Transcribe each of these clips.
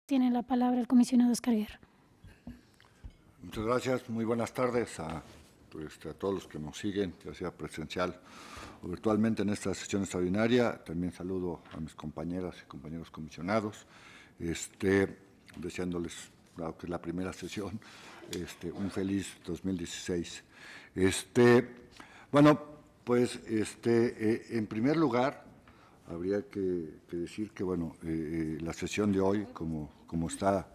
Tiene la palabra el comisionado Oscar Guerra. Muchas gracias. Muy buenas tardes a todos los que nos siguen, ya sea presencial o virtualmente en esta sesión extraordinaria. También saludo a mis compañeras y compañeros comisionados, deseándoles, dado que es la primera sesión, un feliz 2016. Bueno, pues en primer lugar, habría que decir que bueno, la sesión de hoy, como está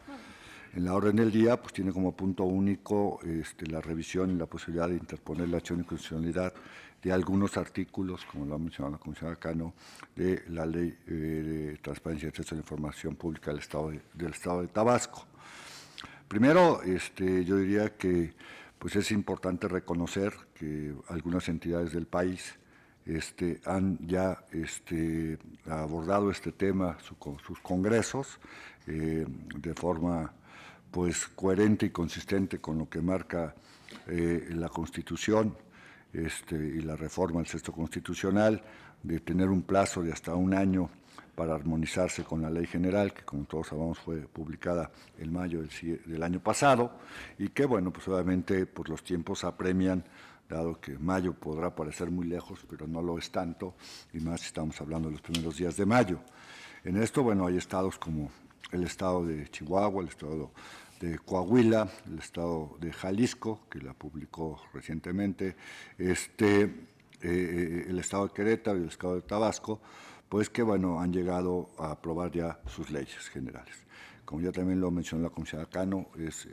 en la orden del día, pues tiene como punto único la revisión y la posibilidad de interponer la acción de inconstitucionalidad de algunos artículos, como lo ha mencionado la comisionada Cano, de la Ley de Transparencia y Acceso a la Información Pública del Estado de Tabasco. Primero, yo diría que pues es importante reconocer que algunas entidades del país han ya abordado este tema, sus congresos, de forma pues coherente y consistente con lo que marca la Constitución y la reforma del Sexto Constitucional, de tener un plazo de hasta un año para armonizarse con la Ley General, que como todos sabemos fue publicada en mayo del año pasado, y que, bueno, pues obviamente pues los tiempos apremian, dado que mayo podrá parecer muy lejos, pero no lo es tanto, y más si estamos hablando de los primeros días de mayo. En esto, bueno, hay estados como el estado de Chihuahua, el estado de Coahuila, el estado de Jalisco, que la publicó recientemente, el estado de Querétaro y el estado de Tabasco, pues que, bueno, han llegado a aprobar ya sus leyes generales. Como ya también lo mencionó la comisionada Cano, es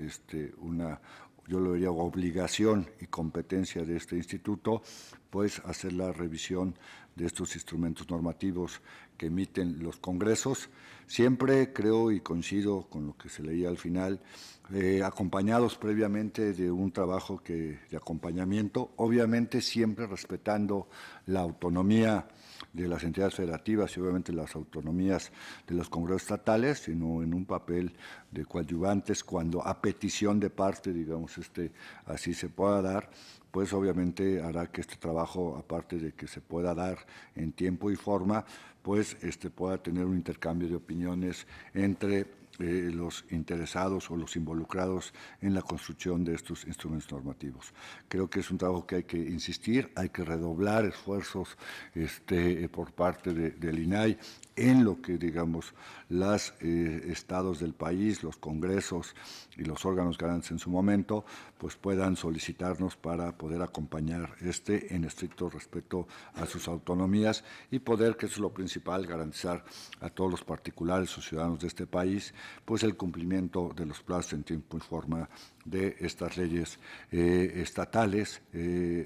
yo lo diría obligación y competencia de este instituto, pues hacer la revisión de estos instrumentos normativos que emiten los congresos. Siempre creo y coincido con lo que se leía al final, acompañados previamente de un trabajo de acompañamiento, obviamente siempre respetando la autonomía de las entidades federativas y obviamente las autonomías de los congresos estatales, sino en un papel de coadyuvantes cuando a petición de parte, digamos, así se pueda dar, pues obviamente hará que este trabajo, aparte de que se pueda dar en tiempo y forma, pues pueda tener un intercambio de opiniones entre los interesados o los involucrados en la construcción de estos instrumentos normativos. Creo que es un trabajo que hay que insistir, hay que redoblar esfuerzos por parte del INAI en lo que, digamos, los estados del país, los congresos y los órganos garantes en su momento, pues puedan solicitarnos para poder acompañar en estricto respeto a sus autonomías y poder, que eso es lo principal, garantizar a todos los particulares o ciudadanos de este país, pues el cumplimiento de los plazos en tiempo y forma de estas leyes estatales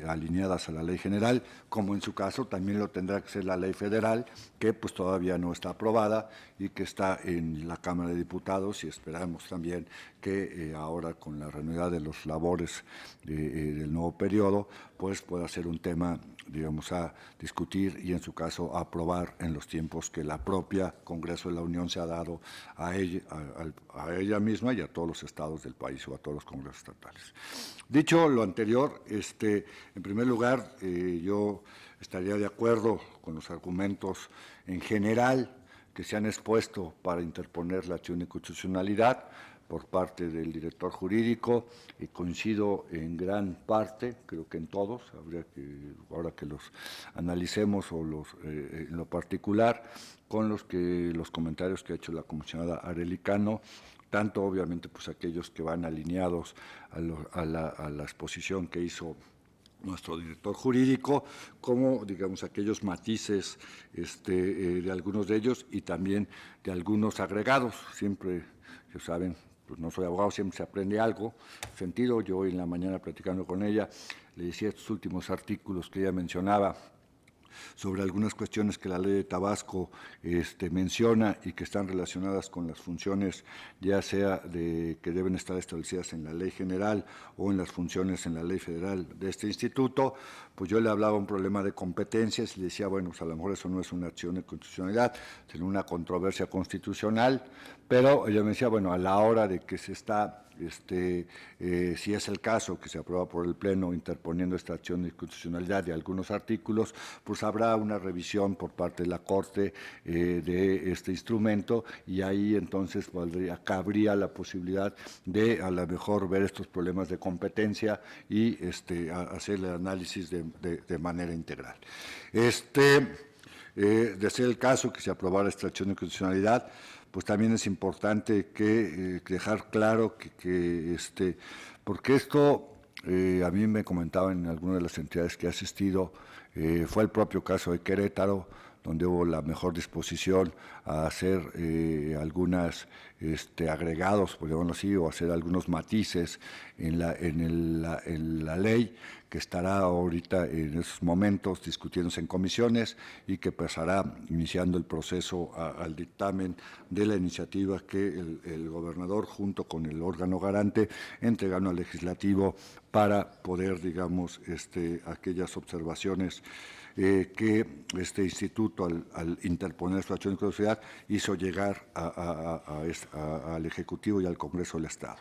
alineadas a la ley general, como en su caso también lo tendrá que ser la ley federal, que pues todavía no está aprobada y que está en la Cámara de Diputados, y esperamos también que ahora con la reanudad de los labores del nuevo periodo, pues pueda ser un tema, digamos, a discutir y en su caso a aprobar en los tiempos que la propia Congreso de la Unión se ha dado a ella misma y a todos los estados del país o a todos los congresos estatales. Dicho lo anterior, en primer lugar, yo estaría de acuerdo con los argumentos en general que se han expuesto para interponer la acción de inconstitucionalidad por parte del director jurídico, y coincido en gran parte, creo que en todos, habría que, ahora que los analicemos o en lo particular, con los comentarios que ha hecho la comisionada Arely Cano, tanto obviamente pues aquellos que van alineados a la exposición que hizo nuestro director jurídico, como, digamos, aquellos matices de algunos de ellos y también de algunos agregados. Siempre, ya saben, pues no soy abogado, siempre se aprende algo. Sentido, yo hoy en la mañana platicando con ella, le decía estos últimos artículos que ella mencionaba sobre algunas cuestiones que la ley de Tabasco menciona y que están relacionadas con las funciones, ya sea que deben estar establecidas en la ley general o en las funciones en la ley federal de este instituto, pues yo le hablaba un problema de competencias y le decía, bueno, pues a lo mejor eso no es una acción de constitucionalidad, sino una controversia constitucional, pero ella me decía, bueno, a la hora de que se está si es el caso que se aprueba por el Pleno interponiendo esta acción de inconstitucionalidad de algunos artículos, pues habrá una revisión por parte de la Corte de este instrumento, y ahí entonces cabría la posibilidad de a lo mejor ver estos problemas de competencia y hacer el análisis de manera integral. De ser el caso que se aprobara esta acción de inconstitucionalidad, pues también es importante dejar claro porque esto, a mí me comentaban en algunas de las entidades que he asistido, fue el propio caso de Querétaro, donde hubo la mejor disposición a hacer algunos agregados, por llamarlo así, o hacer algunos matices en la ley, que estará ahorita en esos momentos discutiéndose en comisiones y que pasará iniciando el proceso al dictamen de la iniciativa que el gobernador, junto con el órgano garante, entregaron al legislativo para poder, digamos, aquellas observaciones que este instituto, al interponer su acción de inconstitucionalidad, hizo llegar al Ejecutivo y al Congreso del Estado.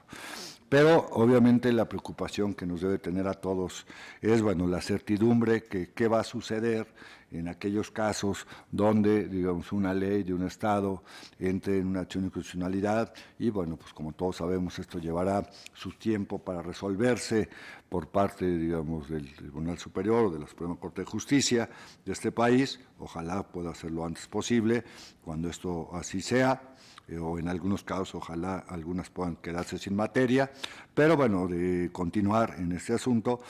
Pero obviamente la preocupación que nos debe tener a todos es, bueno, la certidumbre que qué va a suceder en aquellos casos donde, digamos, una ley de un Estado entre en una acción de inconstitucionalidad y, bueno, pues como todos sabemos, esto llevará su tiempo para resolverse por parte, digamos, del Tribunal Superior o de la Suprema Corte de Justicia de este país. Ojalá pueda hacerlo lo antes posible, cuando esto así sea. O en algunos casos, ojalá algunas puedan quedarse sin materia, pero bueno, de continuar en este asunto,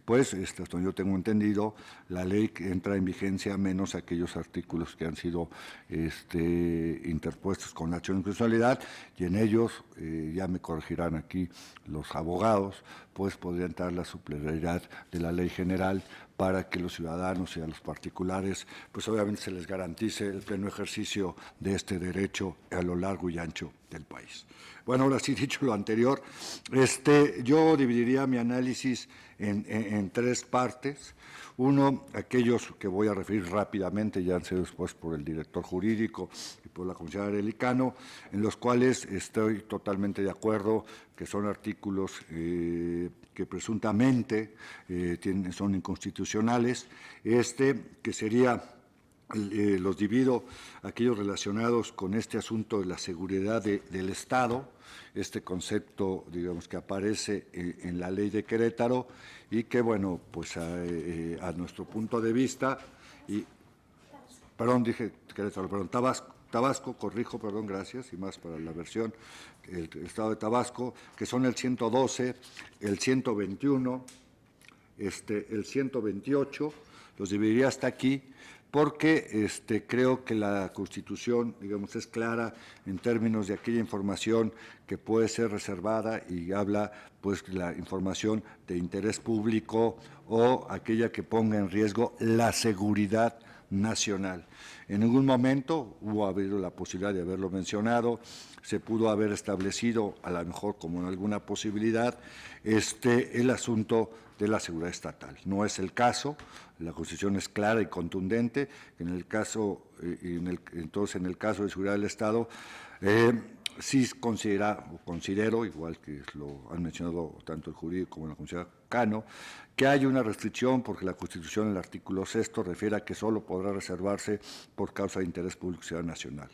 pues, hasta donde yo tengo entendido, la ley entra en vigencia menos aquellos artículos que han sido interpuestos con la acción de inconstitucionalidad, y en ellos, ya me corregirán aquí los abogados, pues podrían dar la supletoriedad de la ley general para que los ciudadanos y a los particulares, pues obviamente se les garantice el pleno ejercicio de este derecho a lo largo y ancho del país. Bueno, ahora sí, dicho lo anterior, yo dividiría mi análisis en tres partes. Uno, aquellos que voy a referir rápidamente, ya han sido después por el director jurídico y por la comisaria Arelicano, en los cuales estoy totalmente de acuerdo, que son artículos que presuntamente son inconstitucionales, que sería, los divido, aquellos relacionados con este asunto de la seguridad del Estado, este concepto, digamos, que aparece en la ley de Querétaro y que, bueno, pues a nuestro punto de vista, perdón, dije Querétaro, perdón, Tabasco, corrijo, perdón, gracias, y más para la versión, el Estado de Tabasco, que son el 112, el 121, el 128, los dividiría hasta aquí, porque creo que la Constitución, digamos, es clara en términos de aquella información que puede ser reservada y habla, pues, la información de interés público o aquella que ponga en riesgo la seguridad nacional. En ningún momento hubo habido la posibilidad de haberlo mencionado, se pudo haber establecido, a lo mejor como en alguna posibilidad, el asunto de la seguridad estatal. No es el caso, la Constitución es clara y contundente. En el caso, entonces, en el caso de seguridad del Estado, sí considero, igual que lo han mencionado tanto el jurídico como la comisaria Cano, que hay una restricción porque la Constitución, en el artículo 6, refiere a que solo podrá reservarse por causa de interés público y seguridad nacional.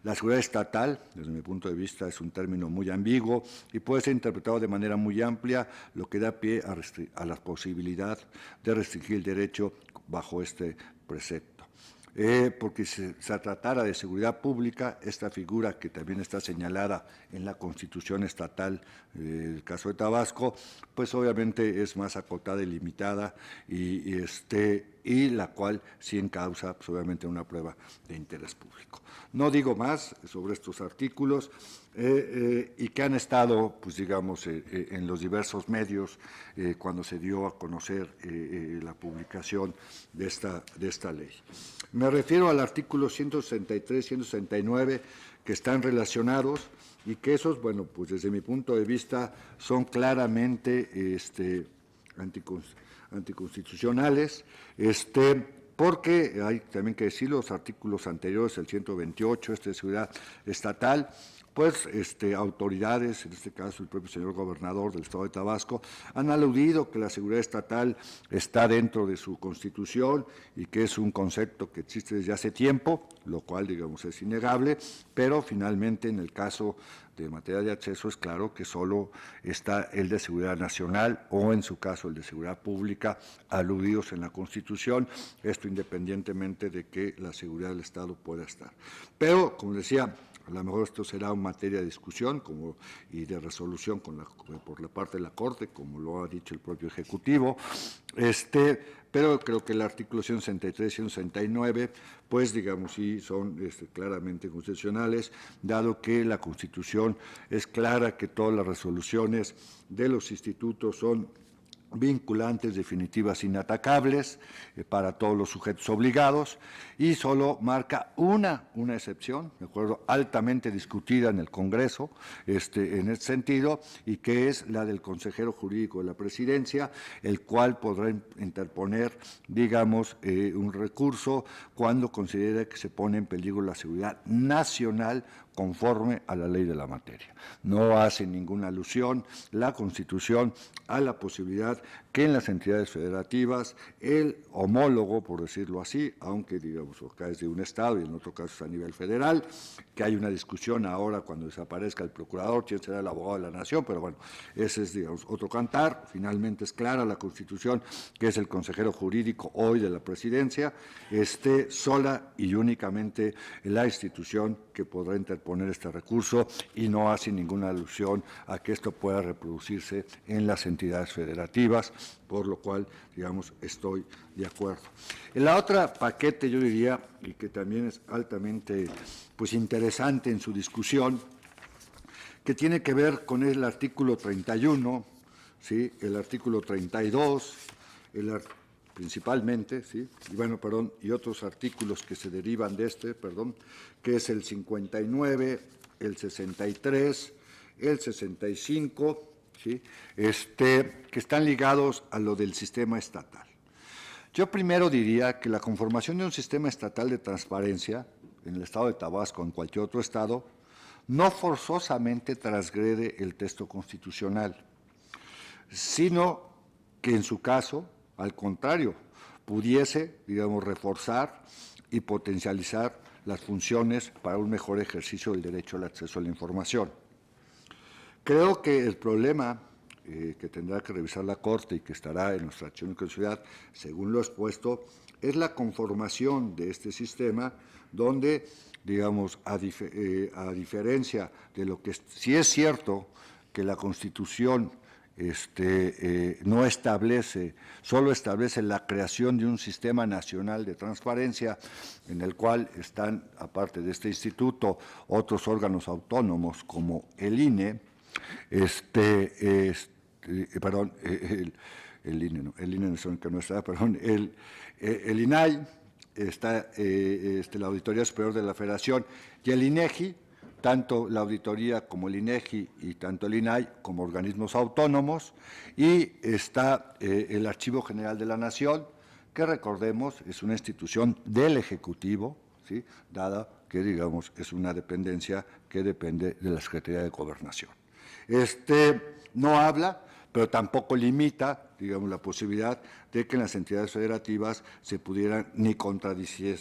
La seguridad estatal, desde mi punto de vista, es un término muy ambiguo y puede ser interpretado de manera muy amplia, lo que da pie a la posibilidad de restringir el derecho bajo este precepto. Porque si se tratara de seguridad pública, esta figura que también está señalada en la Constitución estatal, el caso de Tabasco, pues obviamente es más acotada y limitada y la cual sí encausa, pues, obviamente, una prueba de interés público. No digo más sobre estos artículos y que han estado, pues, digamos, en los diversos medios cuando se dio a conocer la publicación de esta ley. Me refiero al artículo 163, 169, que están relacionados y que esos, bueno, pues desde mi punto de vista son claramente anticonstitucionales, porque hay también que decir los artículos anteriores, el 128, de seguridad estatal, pues autoridades, en este caso el propio señor gobernador del Estado de Tabasco, han aludido que la seguridad estatal está dentro de su Constitución y que es un concepto que existe desde hace tiempo, lo cual, digamos, es innegable, pero finalmente en el caso de materia de acceso es claro que solo está el de seguridad nacional o en su caso el de seguridad pública aludidos en la Constitución, esto independientemente de que la seguridad del Estado pueda estar. Pero, como decía, a lo mejor esto será una materia de discusión y de resolución por la parte de la Corte, como lo ha dicho el propio Ejecutivo, pero creo que el artículo 163 y 169, pues digamos, sí son claramente constitucionales, dado que la Constitución es clara que todas las resoluciones de los institutos son vinculantes, definitivas, inatacables para todos los sujetos obligados y solo marca una excepción, de acuerdo, altamente discutida en el Congreso en este sentido, y que es la del consejero jurídico de la Presidencia, el cual podrá interponer, digamos, un recurso cuando considere que se pone en peligro la seguridad nacional conforme a la ley de la materia. No hace ninguna alusión la Constitución a la posibilidad que en las entidades federativas el homólogo, por decirlo así, aunque digamos acá es de un Estado y en otro caso es a nivel federal, que hay una discusión ahora cuando desaparezca el procurador, quién será el abogado de la nación, pero bueno, ese es, digamos, otro cantar. Finalmente es clara la Constitución que es el consejero jurídico hoy de la Presidencia, sola y únicamente la institución que podrá interponer este recurso y no hace ninguna alusión a que esto pueda reproducirse en las entidades federativas, por lo cual, digamos, estoy de acuerdo. En la otra paquete, yo diría, y que también es altamente pues, interesante en su discusión, que tiene que ver con el artículo 31, ¿sí? El artículo 32, principalmente, ¿sí? Y otros artículos que se derivan de que es el 59, el 63, el 65, ¿sí? Que están ligados a lo del sistema estatal. Yo primero diría que la conformación de un sistema estatal de transparencia en el Estado de Tabasco o en cualquier otro Estado no forzosamente transgrede el texto constitucional, sino que en su caso, al contrario, pudiese, digamos, reforzar y potencializar las funciones para un mejor ejercicio del derecho al acceso a la información. Creo que el problema que tendrá que revisar la Corte y que estará en nuestra acción de constitucionalidad, según lo expuesto, es la conformación de este sistema donde, digamos, a diferencia de lo que sí es cierto que la Constitución no establece, solo establece la creación de un sistema nacional de transparencia en el cual están, aparte de este instituto, otros órganos autónomos como el INE, el INE no es el que no está, perdón, el INAI, está la Auditoría Superior de la Federación y el INEGI, tanto la auditoría como el INEGI y tanto el INAI como organismos autónomos, y está el Archivo General de la Nación, que recordemos es una institución del Ejecutivo, ¿sí? Dada que, digamos, es una dependencia que depende de la Secretaría de Gobernación. No habla, pero tampoco limita, digamos, la posibilidad de que en las entidades federativas se pudieran ni contradice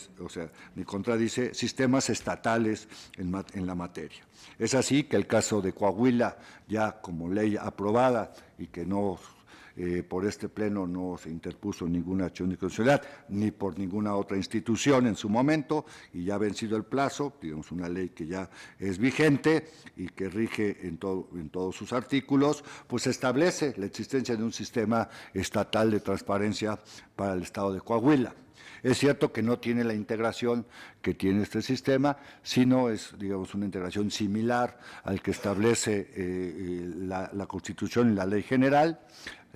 sistemas estatales en la materia. Es así que el caso de Coahuila, ya como ley aprobada y que no por este pleno no se interpuso ninguna acción de constitucionalidad ni por ninguna otra institución en su momento y ya ha vencido el plazo, digamos una ley que ya es vigente y que rige en todos sus artículos, pues establece la existencia de un sistema estatal de transparencia para el Estado de Coahuila. Es cierto que no tiene la integración que tiene este sistema, sino es, digamos, una integración similar al que establece la Constitución y la Ley General,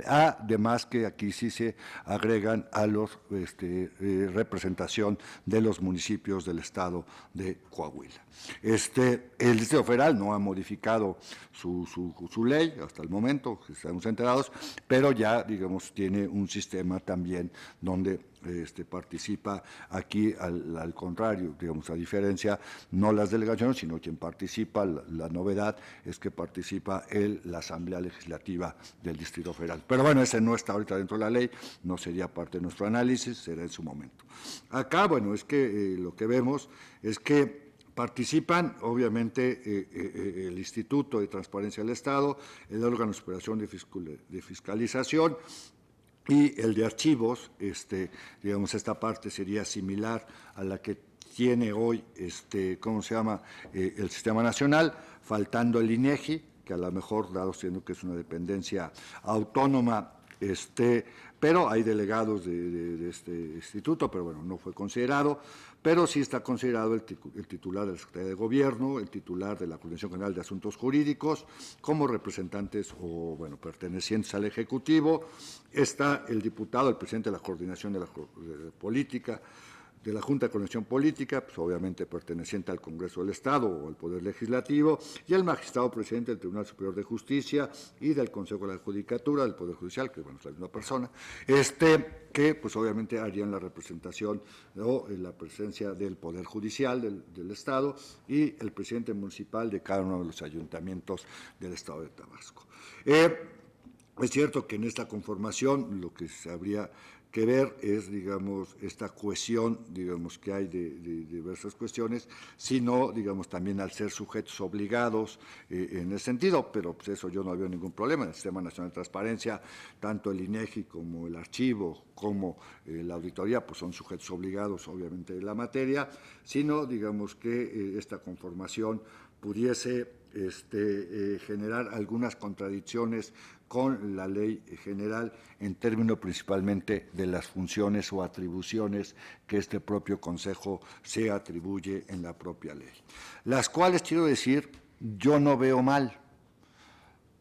Además que aquí sí se agregan a los representación de los municipios del estado de Coahuila. El Distrito Federal no ha modificado su ley hasta el momento, estamos enterados, pero ya, digamos, tiene un sistema también donde participa aquí, al contrario, digamos, a diferencia, no las delegaciones, sino quien participa, la novedad es que participa la Asamblea Legislativa del Distrito Federal. Pero bueno, ese no está ahorita dentro de la ley, no sería parte de nuestro análisis, será en su momento. Acá, bueno, es que lo que vemos es que participan, obviamente, el Instituto de Transparencia del Estado, el órgano de operación de fiscalización, y el de archivos, digamos, esta parte sería similar a la que tiene hoy, ¿cómo se llama?, el Sistema Nacional, faltando el INEGI, que a lo mejor, dado siendo que es una dependencia autónoma, pero hay delegados de este instituto, pero bueno, no fue considerado, pero sí está considerado el titular de la Secretaría de Gobierno, el titular de la Coordinación General de Asuntos Jurídicos, como representantes o, bueno, pertenecientes al Ejecutivo. Está el diputado, el presidente de la Coordinación de la Política, de la Junta de Coordinación Política, pues obviamente perteneciente al Congreso del Estado o al Poder Legislativo, y el magistrado presidente del Tribunal Superior de Justicia y del Consejo de la Judicatura, del Poder Judicial, que bueno, es la misma persona, que pues obviamente harían la representación o la presencia del Poder Judicial del Estado y el presidente municipal de cada uno de los ayuntamientos del Estado de Tabasco. Es cierto que en esta conformación lo que se habría que ver es, digamos, esta cohesión, digamos, que hay de diversas cuestiones, sino, digamos, también al ser sujetos obligados en ese sentido, pero pues eso yo no veo ningún problema. En el Sistema Nacional de Transparencia, tanto el INEGI como el archivo, como la auditoría, pues son sujetos obligados, obviamente, de la materia, sino, digamos, que esta conformación pudiese generar algunas contradicciones con la ley general en términos principalmente de las funciones o atribuciones que este propio Consejo se atribuye en la propia ley. Las cuales, quiero decir, yo no veo mal.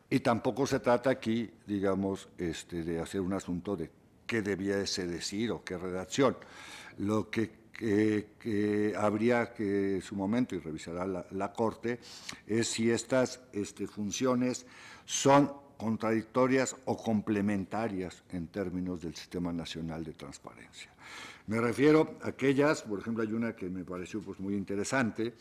Y tampoco se trata aquí, digamos, de hacer un asunto de qué debiese decir o qué redacción. Lo que habría que en su momento, y revisará la Corte, es si estas funciones son contradictorias o complementarias en términos del Sistema Nacional de Transparencia. Me refiero a aquellas, por ejemplo, hay una que me pareció pues, muy interesante,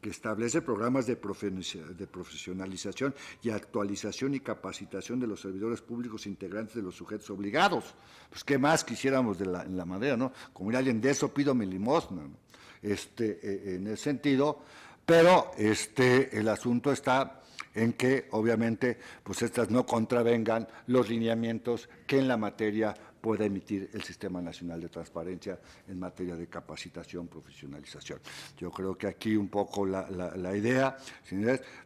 que establece programas de profesionalización y actualización y capacitación de los servidores públicos integrantes de los sujetos obligados. Pues, ¿qué más quisiéramos en la madera, no? Como ir alguien, de eso pido mi limosna, ¿no? En ese sentido, pero el asunto está en que, obviamente, pues estas no contravengan los lineamientos que en la materia pueda emitir el Sistema Nacional de Transparencia en materia de capacitación, profesionalización. Yo creo que aquí un poco la idea,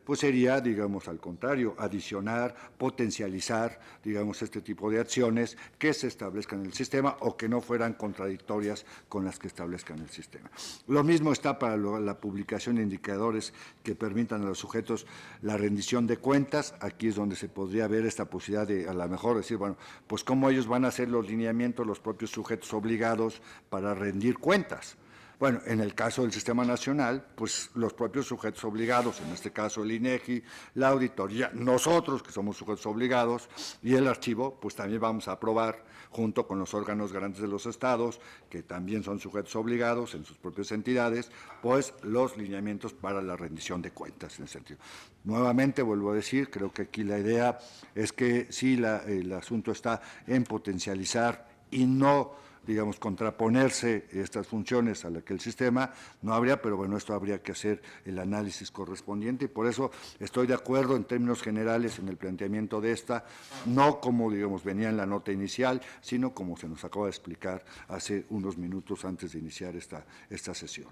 pues sería, digamos, al contrario, adicionar, potencializar, digamos, este tipo de acciones que se establezcan en el sistema o que no fueran contradictorias con las que establezcan el sistema. Lo mismo está para la publicación de indicadores que permitan a los sujetos la rendición de cuentas. Aquí es donde se podría ver esta posibilidad de, a lo mejor, decir, bueno, pues cómo ellos van a hacer los lineamientos, los propios sujetos obligados para rendir cuentas. Bueno, en el caso del Sistema Nacional, pues los propios sujetos obligados, en este caso el INEGI, la auditoría, nosotros que somos sujetos obligados y el archivo, pues también vamos a aprobar junto con los órganos garantes de los estados, que también son sujetos obligados en sus propias entidades, pues los lineamientos para la rendición de cuentas en ese sentido. Nuevamente, vuelvo a decir, creo que aquí la idea es que sí, el asunto está en potencializar y no, digamos, contraponerse estas funciones a la que el sistema no habría, pero bueno, esto habría que hacer el análisis correspondiente y por eso estoy de acuerdo en términos generales en el planteamiento de esta, no como, digamos, venía en la nota inicial, sino como se nos acaba de explicar hace unos minutos antes de iniciar esta sesión.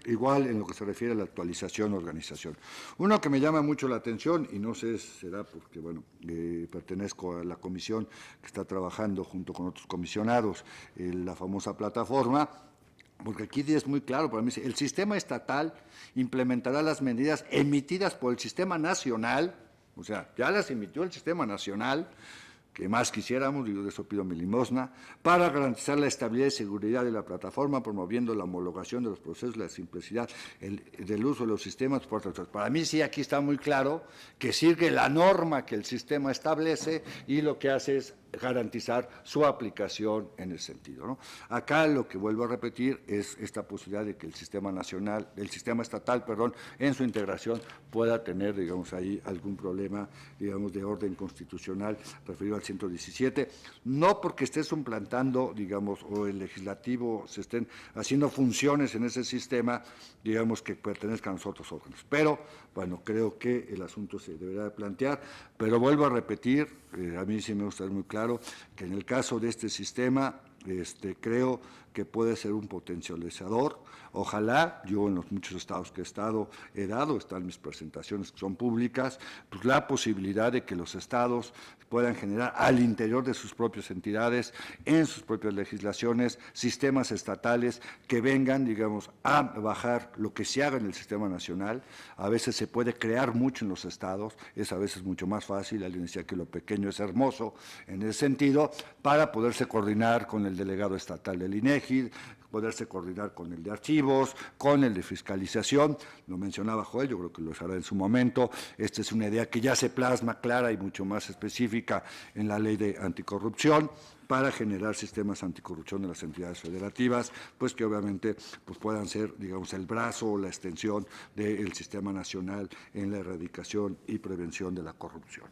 Igual en lo que se refiere a la actualización, organización. Uno que me llama mucho la atención, y no sé, será porque, bueno, pertenezco a la comisión que está trabajando junto con otros comisionados, la famosa plataforma, porque aquí es muy claro para mí, el sistema estatal implementará las medidas emitidas por el Sistema Nacional, o sea, ya las emitió el Sistema Nacional, que más quisiéramos, y de eso pido mi limosna, para garantizar la estabilidad y seguridad de la plataforma, promoviendo la homologación de los procesos, la simplicidad del uso de los sistemas. Para mí sí, aquí está muy claro que sigue la norma que el sistema establece y lo que hace es garantizar su aplicación en ese sentido, ¿no? Acá lo que vuelvo a repetir es esta posibilidad de que el sistema nacional, el sistema estatal, perdón, en su integración pueda tener, digamos, ahí algún problema, digamos, de orden constitucional referido al 117, no porque esté suplantando, digamos, o el legislativo se estén haciendo funciones en ese sistema, digamos, que pertenezcan a los otros órganos. Pero, bueno, creo que el asunto se deberá de plantear, pero vuelvo a repetir, a mí sí me gusta ser muy claro, que en el caso de este sistema, creo que puede ser un potencializador. Ojalá, yo en los muchos estados que he dado, están mis presentaciones que son públicas, pues la posibilidad de que los estados puedan generar al interior de sus propias entidades, en sus propias legislaciones, sistemas estatales que vengan, digamos, a bajar lo que se haga en el sistema nacional. A veces se puede crear mucho en los estados, es a veces mucho más fácil, alguien decía que lo pequeño es hermoso en ese sentido, para poderse coordinar con el delegado estatal del INEGI, poderse coordinar con el de archivos, con el de fiscalización. Lo mencionaba Joel, yo creo que lo hará en su momento. Esta es una idea que ya se plasma clara y mucho más específica en la ley de anticorrupción, para generar sistemas anticorrupción de las entidades federativas, pues que obviamente pues puedan ser, digamos, el brazo o la extensión del sistema nacional en la erradicación y prevención de la corrupción.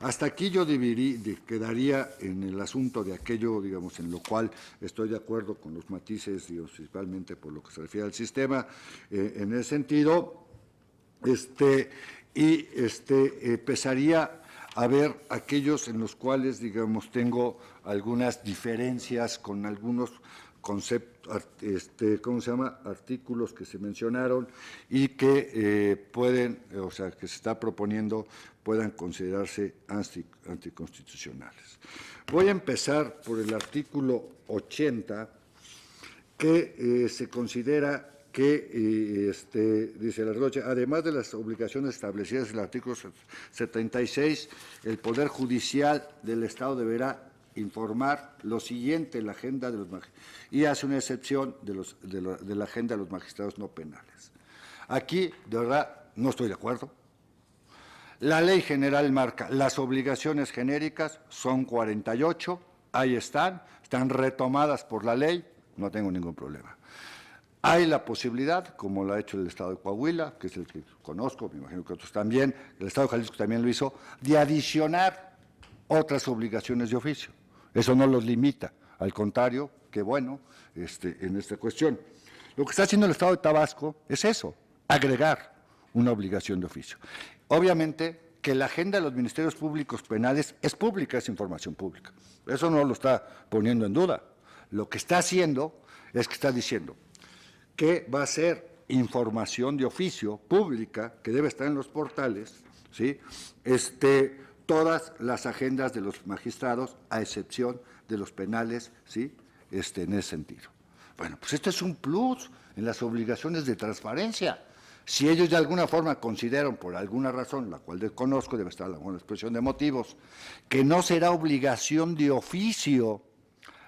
Hasta aquí yo quedaría en el asunto de aquello, digamos, en lo cual estoy de acuerdo con los matices, digamos, principalmente por lo que se refiere al sistema, en ese sentido, empezaría a ver aquellos en los cuales, digamos, tengo algunas diferencias con algunos conceptos, artículos que se mencionaron y que pueden, o sea, que se está proponiendo, puedan considerarse anticonstitucionales. Voy a empezar por el artículo 80, que se considera que, dice la Rocha, además de las obligaciones establecidas en el artículo 76, el Poder Judicial del Estado deberá informar lo siguiente en la agenda de los magistrados, y hace una excepción de la agenda de los magistrados no penales. Aquí, de verdad, no estoy de acuerdo. La ley general marca las obligaciones genéricas, son 48, ahí están retomadas por la ley, no tengo ningún problema. Hay la posibilidad, como lo ha hecho el Estado de Coahuila, que es el que conozco, me imagino que otros también, el Estado de Jalisco también lo hizo, de adicionar otras obligaciones de oficio. Eso no los limita, al contrario, que bueno, en esta cuestión. Lo que está haciendo el Estado de Tabasco es eso, agregar una obligación de oficio. Obviamente que la agenda de los ministerios públicos penales es pública, es información pública. Eso no lo está poniendo en duda. Lo que está haciendo es que está diciendo que va a ser información de oficio pública que debe estar en los portales, ¿sí? Todas las agendas de los magistrados, a excepción de los penales, ¿sí? En ese sentido. Bueno, pues esto es un plus en las obligaciones de transparencia. Si ellos de alguna forma consideran, por alguna razón, la cual desconozco, debe estar alguna expresión de motivos, que no será obligación de oficio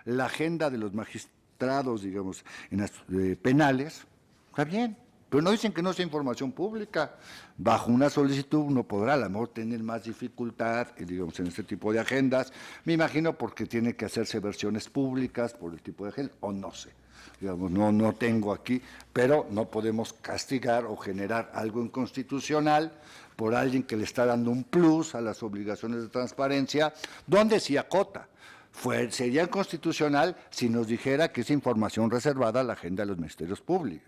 la agenda de los magistrados, digamos, en las penales, está bien, pero no dicen que no sea información pública. Bajo una solicitud uno podrá a lo mejor tener más dificultad, digamos, en este tipo de agendas, me imagino porque tiene que hacerse versiones públicas por el tipo de agenda, o no sé. Digamos, no tengo aquí, pero no podemos castigar o generar algo inconstitucional por alguien que le está dando un plus a las obligaciones de transparencia, donde sí acota. Sería inconstitucional si nos dijera que es información reservada a la agenda de los ministerios públicos,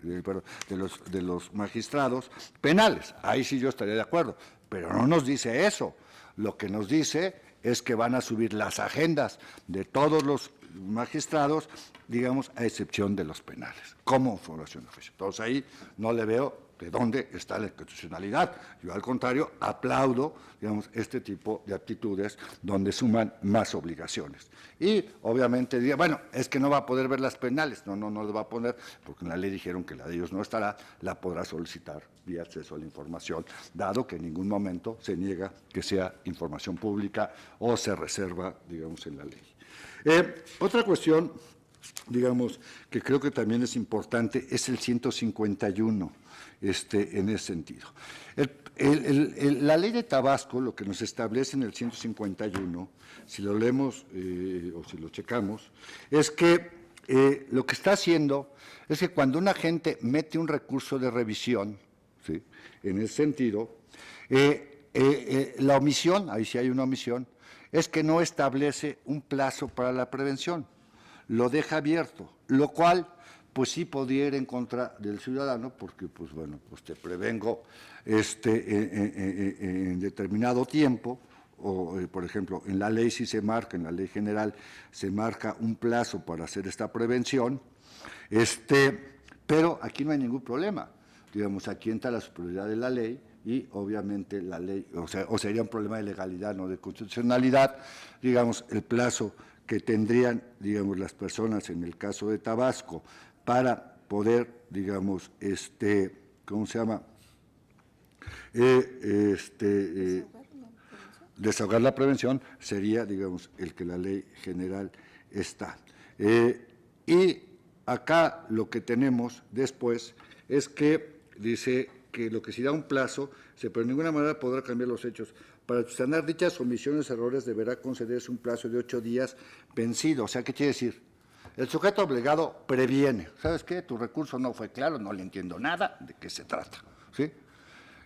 de los magistrados penales. Ahí sí yo estaría de acuerdo, pero no nos dice eso. Lo que nos dice es que van a subir las agendas de todos los magistrados, digamos, a excepción de los penales, como información de oficio. Entonces ahí no le veo ¿de dónde está la inconstitucionalidad? Yo, al contrario, aplaudo, digamos, este tipo de actitudes donde suman más obligaciones. Y, obviamente, diría, bueno, es que no va a poder ver las penales. No lo va a poner, porque en la ley dijeron que la de ellos no estará, la podrá solicitar vía acceso a la información, dado que en ningún momento se niega que sea información pública o se reserva, digamos, en la ley. Otra cuestión, digamos, que creo que también es importante, es el 151, en ese sentido. La ley de Tabasco, lo que nos establece en el 151, si lo leemos o si lo checamos, es que lo que está haciendo es que cuando un agente mete un recurso de revisión, ¿sí?, en ese sentido, la omisión, ahí sí hay una omisión, es que no establece un plazo para la prevención, lo deja abierto, lo cual pues sí podría ir en contra del ciudadano, porque pues bueno, pues te prevengo en determinado tiempo, o por ejemplo, en la ley sí se marca, en la ley general se marca un plazo para hacer esta prevención, pero aquí no hay ningún problema, digamos, aquí entra la superioridad de la ley y obviamente la ley, o sería un problema de legalidad, no de constitucionalidad, digamos, el plazo que tendrían, digamos, las personas en el caso de Tabasco para poder, digamos, ¿cómo se llama? Desahogar la prevención sería, digamos, el que la ley general está. Y acá lo que tenemos después es que dice que lo que se da un plazo, pero de ninguna manera podrá cambiar los hechos. Para subsanar dichas omisiones, errores, deberá concederse un plazo de 8 días vencido. O sea, ¿qué quiere decir? El sujeto obligado previene. ¿Sabes qué? Tu recurso no fue claro, no le entiendo nada, ¿de qué se trata? ¿Sí?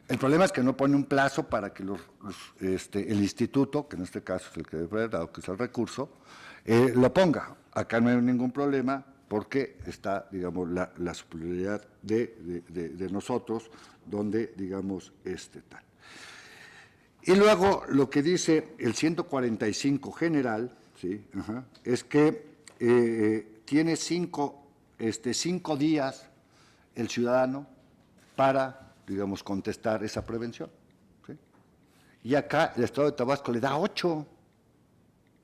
El problema es que no pone un plazo para que el instituto, que en este caso es el que debe haber dado, que es el recurso, lo ponga. Acá no hay ningún problema porque está, digamos, la superioridad de nosotros, donde, digamos, tal. Y luego lo que dice el 145 general, ¿sí?, es que tiene 5 días el ciudadano para, digamos, contestar esa prevención, ¿sí? Y acá el Estado de Tabasco le da 8,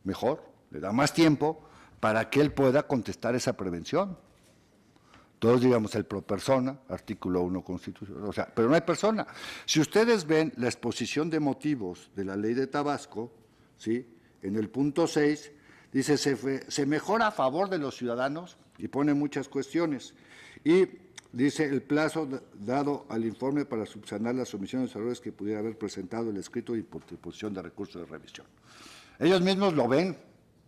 mejor, le da más tiempo para que él pueda contestar esa prevención. Todos, digamos, el pro persona, artículo 1 constitucional, o sea, pero no hay persona. Si ustedes ven la exposición de motivos de la ley de Tabasco, ¿sí?, en el punto 6, dice, se mejora a favor de los ciudadanos, y pone muchas cuestiones, y dice el plazo dado al informe para subsanar las omisiones o errores que pudiera haber presentado el escrito y por disposición de recursos de revisión. Ellos mismos lo ven.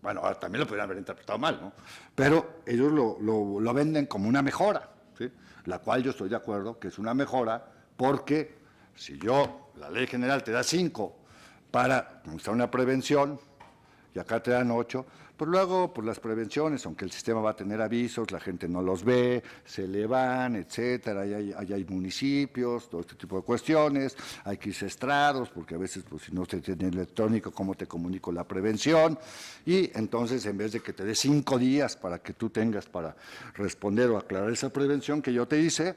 Bueno, ahora también lo podrían haber interpretado mal, ¿no? Pero ellos lo venden como una mejora, ¿sí?, la cual yo estoy de acuerdo que es una mejora, porque si la ley general te da 5 para mostrar una prevención y acá te dan 8, pues luego, pues las prevenciones, aunque el sistema va a tener avisos, la gente no los ve, se le van, etcétera, hay municipios, todo este tipo de cuestiones, hay que irse a estrados, porque a veces, pues si no se tiene electrónico, ¿cómo te comunico la prevención? Y entonces, en vez de que te dé 5 días para que tú tengas para responder o aclarar esa prevención que yo te hice,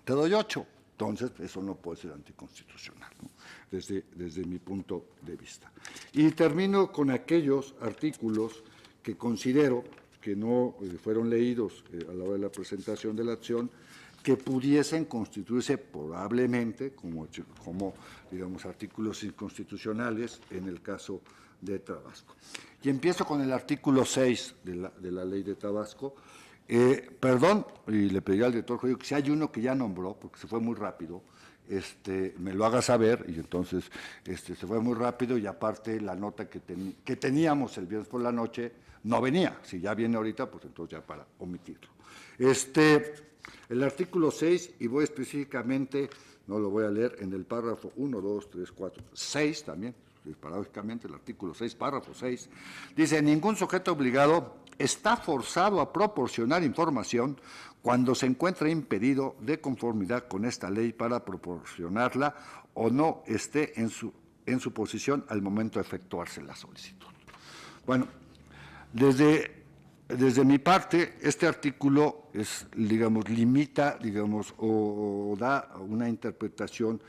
te doy 8. Entonces, eso no puede ser anticonstitucional, ¿no?, desde mi punto de vista. Y termino con aquellos artículos que considero que no fueron leídos a la hora de la presentación de la acción, que pudiesen constituirse probablemente como digamos, artículos inconstitucionales en el caso de Tabasco. Y empiezo con el artículo 6 de la ley de Tabasco. Perdón, y le pedí al director jurídico que si hay uno que ya nombró, porque se fue muy rápido, me lo haga saber, y entonces se fue muy rápido, y aparte la nota que teníamos el viernes por la noche no venía. Si ya viene ahorita, pues entonces ya para omitirlo. El artículo 6, y voy específicamente, no lo voy a leer, en el párrafo 1, 2, 3, 4, 6 también, paradójicamente el artículo 6, párrafo 6, dice, ningún sujeto obligado está forzado a proporcionar información cuando se encuentra impedido de conformidad con esta ley para proporcionarla o no esté en su posición al momento de efectuarse la solicitud. Bueno, desde desde mi parte, este artículo limita, o da una interpretación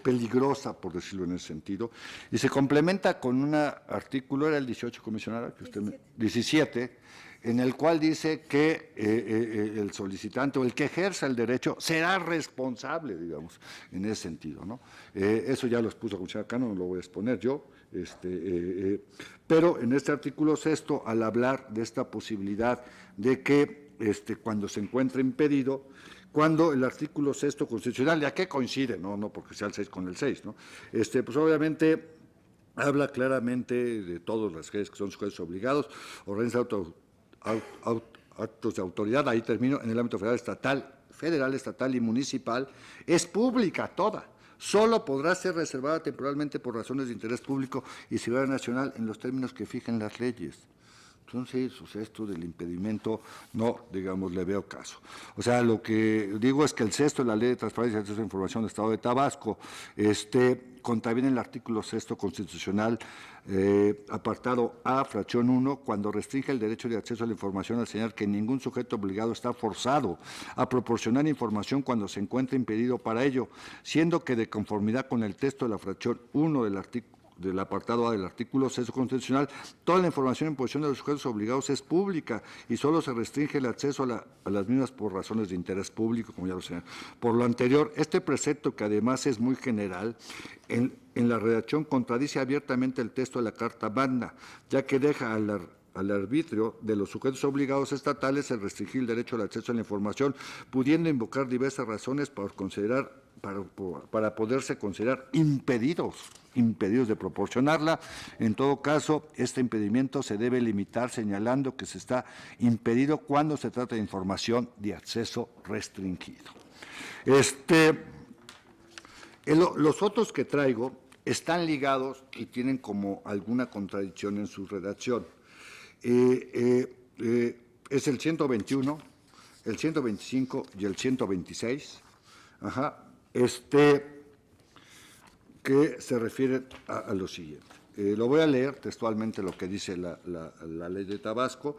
peligrosa, por decirlo en ese sentido, y se complementa con un artículo, era el 18, comisionada, que usted 17, en el cual dice que el solicitante o el que ejerza el derecho será responsable, en ese sentido, ¿no? Eso ya lo expuso la comisionada Cano, no lo voy a exponer yo, pero en este artículo 6, al hablar de esta posibilidad de que cuando se encuentre impedido, cuando el artículo 6 constitucional, ¿ya qué coincide? No porque sea el 6 con el 6, ¿no? Pues obviamente habla claramente de todos los que son sujetos obligados, organiza actos de autoridad, ahí termino, en el ámbito federal, estatal y municipal, es pública toda. Solo podrá ser reservada temporalmente por razones de interés público y seguridad nacional en los términos que fijen las leyes. Entonces, esto del impedimento no, le veo caso. O sea, lo que digo es que el 6 de la Ley de Transparencia y Acceso a la Información del Estado de Tabasco contraviene el artículo 6 constitucional, apartado A, fracción 1, cuando restringe el derecho de acceso a la información al señalar que ningún sujeto obligado está forzado a proporcionar información cuando se encuentra impedido para ello, siendo que de conformidad con el texto de la fracción 1 del apartado A del artículo 6 constitucional, toda la información en posesión de los sujetos obligados es pública y solo se restringe el acceso a las mismas por razones de interés público, como ya lo sé. Por lo anterior, este precepto, que además es muy general, en la redacción contradice abiertamente el texto de la Carta Magna, ya que deja al arbitrio de los sujetos obligados estatales el restringir el derecho al acceso a la información, pudiendo invocar diversas razones para poderse considerar impedidos de proporcionarla. En todo caso, este impedimento se debe limitar señalando que se está impedido cuando se trata de información de acceso restringido. Los otros que traigo están ligados y tienen como alguna contradicción en su redacción. Es el 121, el 125 y el 126, que se refieren a lo siguiente. Lo voy a leer textualmente lo que dice la ley de Tabasco.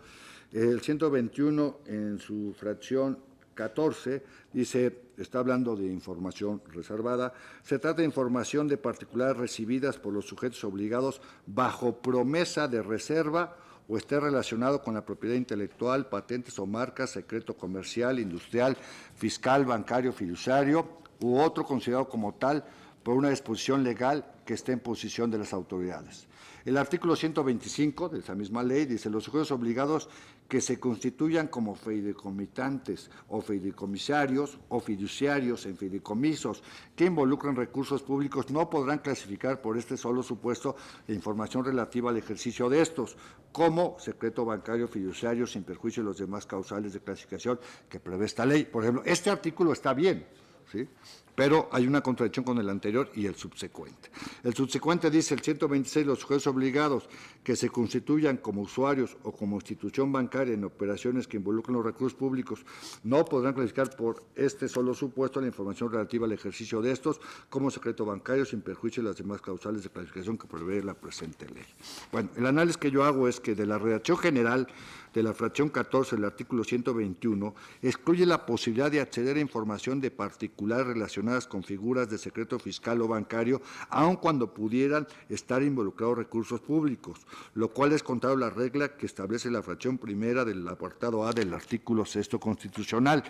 El 121, en su fracción 14, dice, está hablando de información reservada, se trata de información de particulares recibidas por los sujetos obligados bajo promesa de reserva o esté relacionado con la propiedad intelectual, patentes o marcas, secreto comercial, industrial, fiscal, bancario, fiduciario u otro considerado como tal por una disposición legal que esté en posición de las autoridades. El artículo 125 de esa misma ley dice: los sujetos obligados que se constituyan como fideicomitantes o fideicomisarios o fiduciarios en fideicomisos que involucren recursos públicos no podrán clasificar por este solo supuesto la información relativa al ejercicio de estos como secreto bancario fiduciario sin perjuicio de los demás causales de clasificación que prevé esta ley. Por ejemplo, este artículo está bien, ¿sí?, pero hay una contradicción con el anterior y el subsecuente. El subsecuente dice, el 126, los sujetos obligados que se constituyan como usuarios o como institución bancaria en operaciones que involucren los recursos públicos no podrán clasificar por este solo supuesto la información relativa al ejercicio de estos como secreto bancario sin perjuicio de las demás causales de clasificación que prevé la presente ley. Bueno, el análisis que yo hago es que de la redacción general de la fracción 14 del artículo 121 excluye la posibilidad de acceder a información de particulares relacionadas con figuras de secreto fiscal o bancario, aun cuando pudieran estar involucrados recursos públicos, lo cual es contrario a la regla que establece la fracción primera del apartado A del artículo 6 constitucional.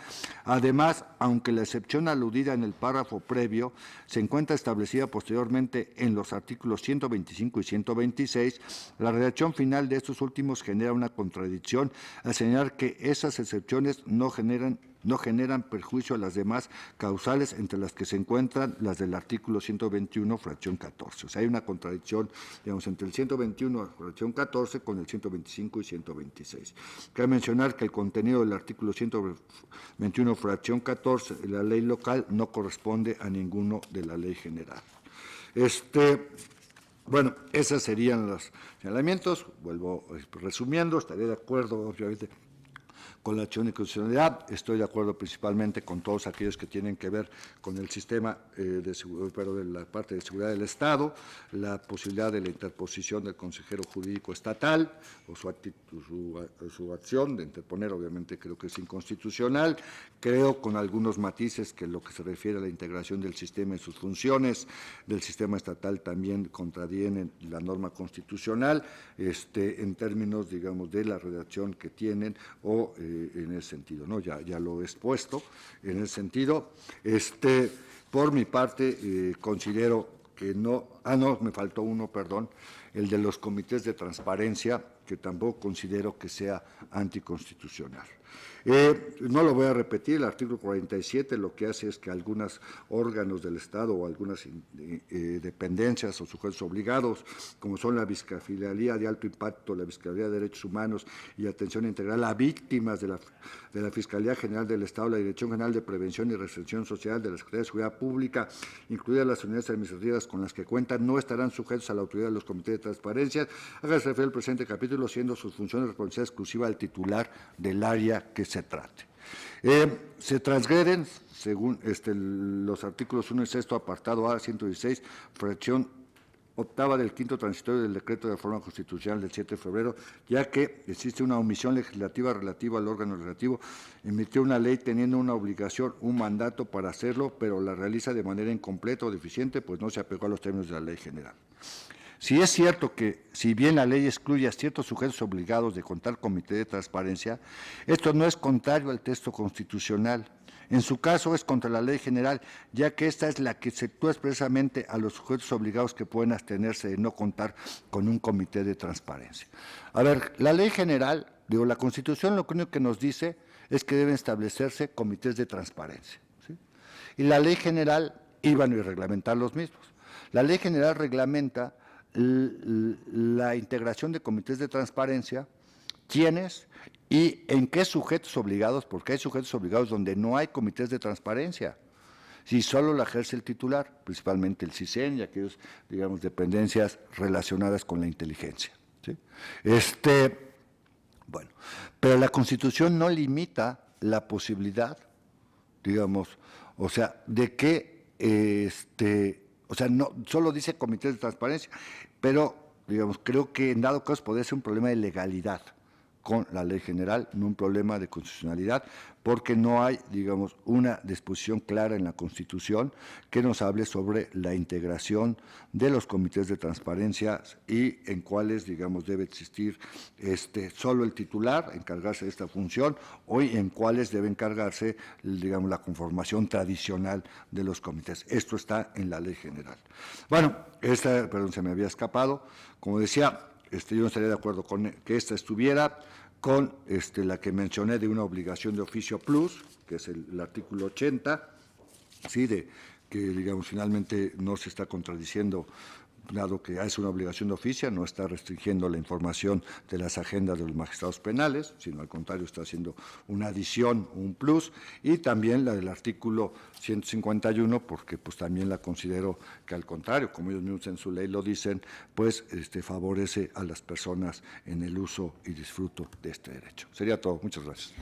Además, aunque la excepción aludida en el párrafo previo se encuentra establecida posteriormente en los artículos 125 y 126, la redacción final de estos últimos genera una contradicción al señalar que esas excepciones no generan perjuicio a las demás causales, entre las que se encuentran las del artículo 121, fracción 14. O sea, hay una contradicción, entre el 121, fracción 14, con el 125 y 126. Cabe mencionar que el contenido del artículo 121, fracción 14 de la ley local no corresponde a ninguno de la ley general. Bueno, esos serían los señalamientos. Vuelvo resumiendo, estaré de acuerdo, obviamente, con la acción de constitucionalidad. Estoy de acuerdo principalmente con todos aquellos que tienen que ver con el sistema pero de la parte de seguridad del Estado, la posibilidad de la interposición del consejero jurídico estatal o su acción de interponer, obviamente creo que es inconstitucional. Creo con algunos matices que lo que se refiere a la integración del sistema y sus funciones del sistema estatal también contravienen la norma constitucional en términos, digamos, de la redacción que tienen o en ese sentido, ¿no? Ya lo he expuesto en ese sentido. Por mi parte, considero que no, me faltó uno, perdón, el de los comités de transparencia, que tampoco considero que sea anticonstitucional. No lo voy a repetir, el artículo 47 lo que hace es que algunos órganos del Estado o algunas dependencias o sujetos obligados, como son la Fiscalía de Alto Impacto, la Fiscalía de Derechos Humanos y Atención Integral a Víctimas de la Fiscalía General del Estado, la Dirección General de Prevención y Reinserción Social de la Secretaría de Seguridad Pública, incluidas las unidades administrativas con las que cuentan, no estarán sujetos a la autoridad de los comités de transparencia. Hágase referir al presente capítulo, siendo sus funciones responsabilidad exclusiva del titular del área que se trate. Se transgreden, según los artículos 1 y 6, apartado A, 116, fracción octava del quinto transitorio del decreto de reforma constitucional del 7 de febrero, ya que existe una omisión legislativa relativa al órgano legislativo, emitió una ley teniendo una obligación, un mandato para hacerlo, pero la realiza de manera incompleta o deficiente, pues no se apegó a los términos de la ley general. Si es cierto que, si bien la ley excluye a ciertos sujetos obligados de contar comité de transparencia, esto no es contrario al texto constitucional. En su caso es contra la ley general, ya que esta es la que exceptúa expresamente a los sujetos obligados que pueden abstenerse de no contar con un comité de transparencia. A ver, la ley general, la Constitución lo único que nos dice es que deben establecerse comités de transparencia, ¿sí? Y la ley general iban a reglamentar los mismos. La ley general reglamenta la integración de comités de transparencia, quiénes y en qué sujetos obligados, porque hay sujetos obligados donde no hay comités de transparencia, si solo la ejerce el titular, principalmente el CISEN y aquellos, digamos, dependencias relacionadas con la inteligencia, ¿sí? Bueno, pero la Constitución no limita la posibilidad, digamos, o sea, de que o sea, no solo dice comités de transparencia, pero, digamos, creo que en dado caso podría ser un problema de legalidad con la ley general, no un problema de constitucionalidad, porque no hay, digamos, una disposición clara en la Constitución que nos hable sobre la integración de los comités de transparencia y en cuáles, digamos, debe existir solo el titular, encargarse de esta función, o en cuáles debe encargarse, digamos, la conformación tradicional de los comités. Esto está en la ley general. Bueno, perdón, se me había escapado. Como decía, yo no estaría de acuerdo con que esta estuviera con la que mencioné de una obligación de oficio plus, que es el artículo 80, ¿sí? Que, digamos, finalmente no se está contradiciendo, dado que es una obligación de oficio, no está restringiendo la información de las agendas de los magistrados penales, sino al contrario está haciendo una adición, un plus, y también la del artículo 151, porque pues también la considero que al contrario, como ellos mismos en su ley lo dicen, pues favorece a las personas en el uso y disfruto de este derecho. Sería todo. Muchas gracias.